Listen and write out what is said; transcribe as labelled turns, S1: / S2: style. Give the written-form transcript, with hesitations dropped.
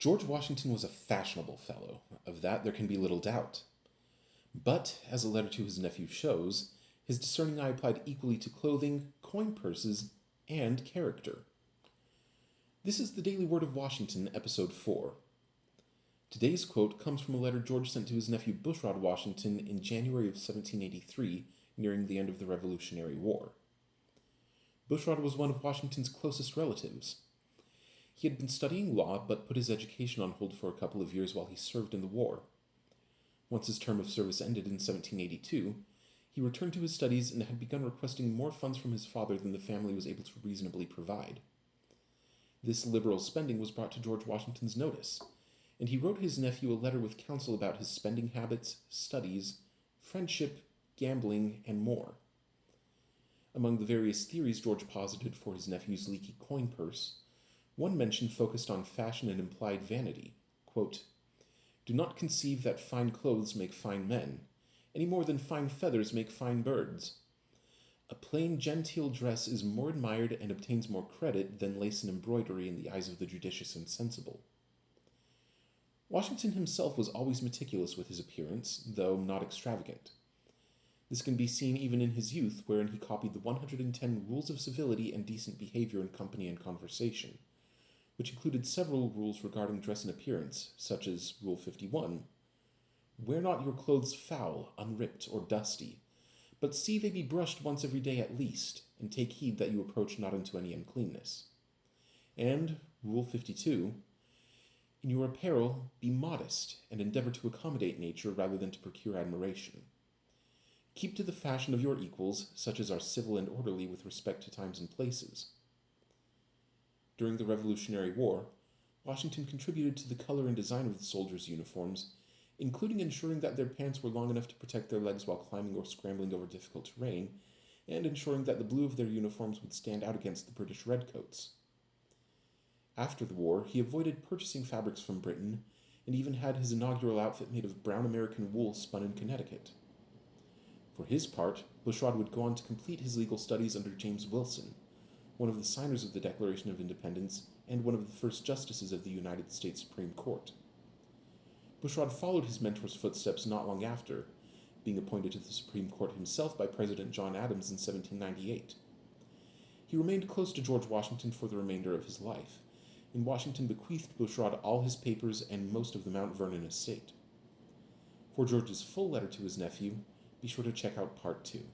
S1: George Washington was a fashionable fellow, of that there can be little doubt. But, as a letter to his nephew shows, his discerning eye applied equally to clothing, coin purses, and character. This is the Daily Word of Washington, Episode 4. Today's quote comes from a letter George sent to his nephew Bushrod Washington in January of 1783, nearing the end of the Revolutionary War. Bushrod was one of Washington's closest relatives. He had been studying law, but put his education on hold for a couple of years while he served in the war. Once his term of service ended in 1782, he returned to his studies and had begun requesting more funds from his father than the family was able to reasonably provide. This liberal spending was brought to George Washington's notice, and he wrote his nephew a letter with counsel about his spending habits, studies, friendship, gambling, and more. Among the various theories George posited for his nephew's leaky coin purse, one mention focused on fashion and implied vanity. Quote, "Do not conceive that fine clothes make fine men, any more than fine feathers make fine birds. A plain genteel dress is more admired and obtains more credit than lace and embroidery in the eyes of the judicious and sensible." Washington himself was always meticulous with his appearance, though not extravagant. This can be seen even in his youth, wherein he copied the 110 rules of civility and decent behavior in company and conversation, which included several rules regarding dress and appearance, such as Rule 51, "Wear not your clothes foul, unripped, or dusty, but see they be brushed once every day at least, and take heed that you approach not into any uncleanness." And Rule 52, "In your apparel be modest, and endeavor to accommodate nature rather than to procure admiration. Keep to the fashion of your equals, such as are civil and orderly with respect to times and places." During the Revolutionary War, Washington contributed to the color and design of the soldiers' uniforms, including ensuring that their pants were long enough to protect their legs while climbing or scrambling over difficult terrain, and ensuring that the blue of their uniforms would stand out against the British redcoats. After the war, he avoided purchasing fabrics from Britain, and even had his inaugural outfit made of brown American wool spun in Connecticut. For his part, Bushrod would go on to complete his legal studies under James Wilson, one of the signers of the Declaration of Independence and one of the first justices of the United States Supreme Court. Bushrod followed his mentor's footsteps not long after, being appointed to the Supreme Court himself by President John Adams in 1798. He remained close to George Washington for the remainder of his life, and Washington bequeathed Bushrod all his papers and most of the Mount Vernon estate. For George's full letter to his nephew, be sure to check out Part 2.